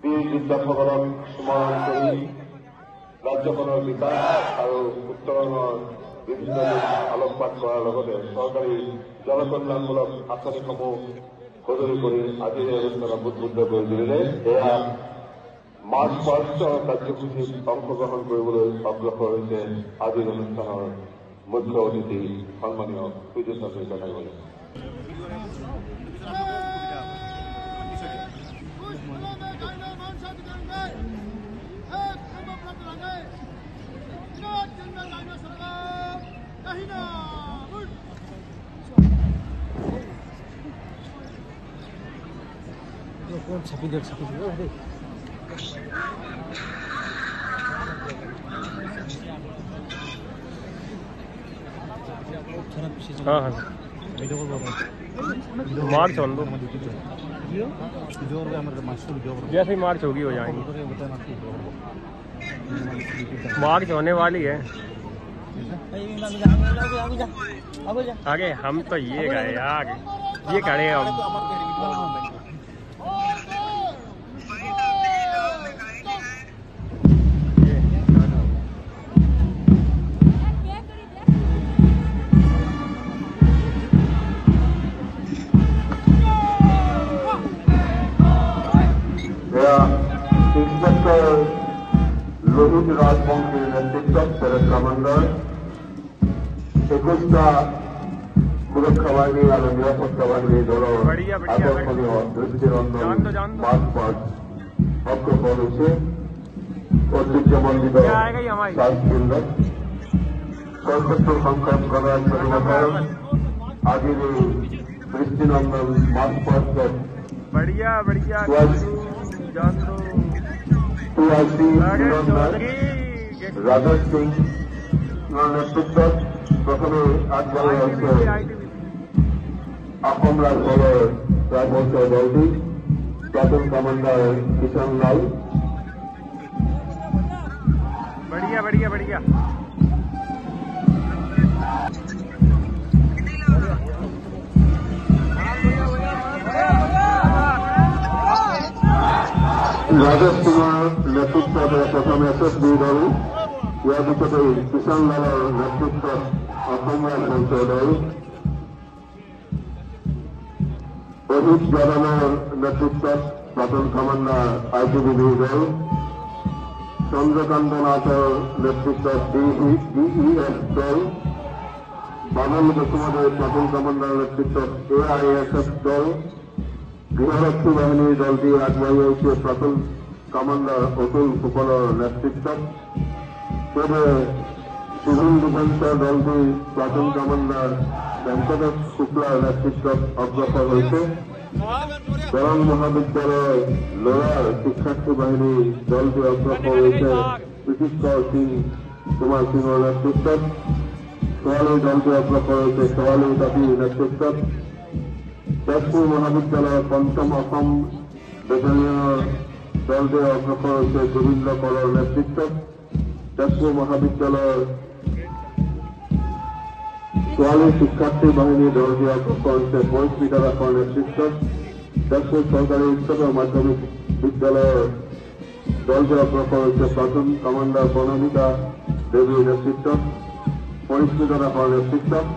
বীৰ যোদ্ধাসকলক স্মৰণ কৰি ৰাজ্যখনৰ বিকাশ আৰু উত্তৰণৰ বিভিন্ন দিশ আলোকপাত কৰাৰ লগতে চৰকাৰী জনকল্যাণমূলক আঁচনিসমূহ সজৰি কৰি আজিৰ এই অনুষ্ঠানত উদ্বুদ্ধ কৰি তুলিলে। এয়া মাৰ্চ ফাৰ্ষ্টৰ কাৰ্যসূচীত অংশগ্ৰহণ কৰিবলৈ অগ্ৰসৰ হৈছে আজিৰ অনুষ্ঠানৰ মুখ্য অতিথি সন্মানীয় সূৰ্য হাজৰিকা ডাঙৰীয়া। हाँ हाँ मार्च होने दो, जैसे ही मार्च होगी हो जाएंगी। मार्च होने वाली है। आगे हम तो ये गए आगे ये खड़े हैं हम। इंस्पेक्टर लोहित राजबंशीर नेतृत्व प्यारेड कमांडर 21টা সুরক্ষা বাহিনী আর নিরাপত্তা বাহিনীর দলের আকর্ষণীয় দৃষ্টিনন্দন মার্চ পাস্ট অগ্রসর হয়েছে ঐতিহ্যমণ্ডিত সাজফিল্ডত ৭৭ সংখ্যক গণরাজ্য আজির এই দৃষ্টিনন্দন মার্চ পাস্টত রাজা সিং নেতৃত্বত প্রথমে আগবাড়ি আছে অসম রাজবলের রাজবংশ দলটি প্লাটুন কমান্ডার কিষাণ লাল। ৰাজেশ সিঙৰ নেতৃত্বত প্ৰথম SSB দল, ইয়াৰ পিছতে কিষাণ লালৰ নেতৃত্বত অসম ৰাজবংশ দল, অজিত যাদৱৰ নেতৃত্বত প্লাটুন কমান্ডাৰ ITBP দল, চন্দ্ৰকান্ত নাথৰ নেতৃত্বত DES দল, বাদল বসুমতাৰীৰ প্লাটুন কমান্ডাৰ নেতৃত্বত AISF দল, গৃহৰক্ষী বাহিনীৰ দলটি আগবাঢ়ি আহিছে প্লাটুন কমান্ডার অতুল ফুকনের নেতৃত্বত। তবে সিভিল ডিফেন্সের দলটি প্লাটুন কমান্ডার ভেঙ্কটেশ শুক্লার নেতৃত্বত অগ্রসর হয়েছে। দৰং মহাবিদ্যালয় লোয়াৰ শিক্ষাৰ্থী বাহিনী দলটি অগ্ৰসৰ হয়েছে বিচিত্ৰ সিং কুমাৰ সিংৰ নেতৃত্বত। ছোৱালী দলটি অগ্ৰসৰ হয়েছে ছোৱালী দাবীৰ নেতৃত্বত। তেজপুৰ মহাবিদ্যালয়েৰ ৫ম অসম বেটালিয়নেৰ দলটি অগ্ৰসৰ হয়েছে গোবিন্দ কলৰ নেতৃত্বত। তেজপুৰ মহাবিদ্যালয়েৰ ছোৱালী শিক্ষাৰ্থী বাহিনী দলটি অগ্ৰসৰ হয়েছে পৰিস্মিতা দাসৰ নেতৃত্বত। তেজপুৰ সৰকাৰি উচ্চতৰ মাধ্যমিক বিদ্যালয়েৰ দলটি অগ্ৰসৰ হয়েছে প্লাটুন কমান্ডাৰ বনমিতা দেবীৰ নেতৃত্বত, পৰিস্মিতা দাসৰ নেতৃত্বত।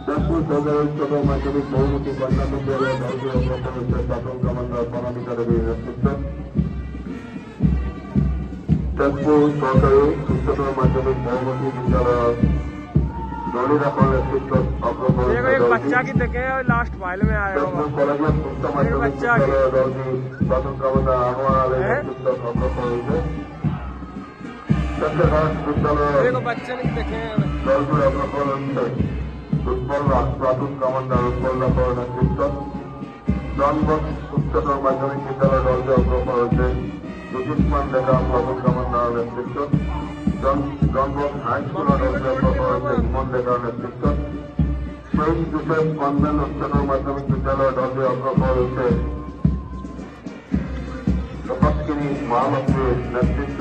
তেজপুর সরকারি উচ্চতর মাধ্যমিক বহুমুখী কন্যা বিদ্যালয়ের দলটি অগ্রসর হয়েছে প্লাটুন কমান্ডার বনমিতা দেবীর নেতৃত্বত। तेजपुर सरकारी उच्चतर माध्यमिक बहुमुखी विद्यालय धोनी दासर नेतृत्व अग्रसर लास्ट फाइल में आया तेजपुर कॉलेज उच्च माध्यमिक विद्यालय दलटी प्लाटुन कमांडर आनवार आलीर नेतृत्व अग्रसर हয়েছে। सत्यघाट विद्यालय दलटी अग्रसर हয়েছে उत्पल प्लाटुन कमांडर उत्पल दासर नेतृत्व। डनबस्क उच्चतर माध्यमिक विद्यालय दलटी अग्रसर हয়েছে জ্যোতিষ্মান ডেকা প্লাটুন কমান্ডার নেতৃত্ব। ডনবস্ক হাইস্কুলের দলটি অগ্রসর হয়েছে হিমন ডেকার নেতৃত্ব। সেন্ট জোসেফ কনভেন্ট উচ্চতর মাধ্যমিক বিদ্যালয়ের দলটি অগ্রসর হয়েছে তপস্বিনী মহালক্ষ্মীর নেতৃত্ব।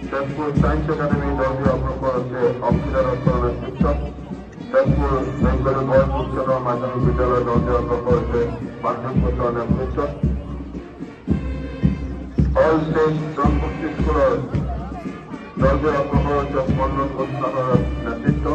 তেজপুর সায়েন্স একাডেমি দলটি অগ্রসর হয়েছে অঙ্কিতা দত্তর নেতৃত্ব। তেজপুর বেঙ্গলি বয়েজ উচ্চতর মাধ্যমিক বিদ্যালয়ের দলটি অগ্রসর হয়েছে মাধ্যমিক নেতৃত্ব। অল স্টেট ব্রহ্মপুত্র স্কুলের দলবের অগ্রসর মন্ডল প্রস্তাবের নেতৃত্ব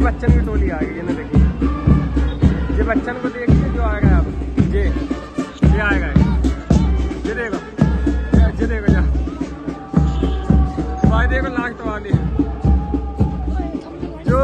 बच्चन की टोली आ गई है ना, देखिए ये बच्चन को देखिए जो आ गया अब ये आएगा, ये देखो जा भाई, देखो लाख तो वाली जो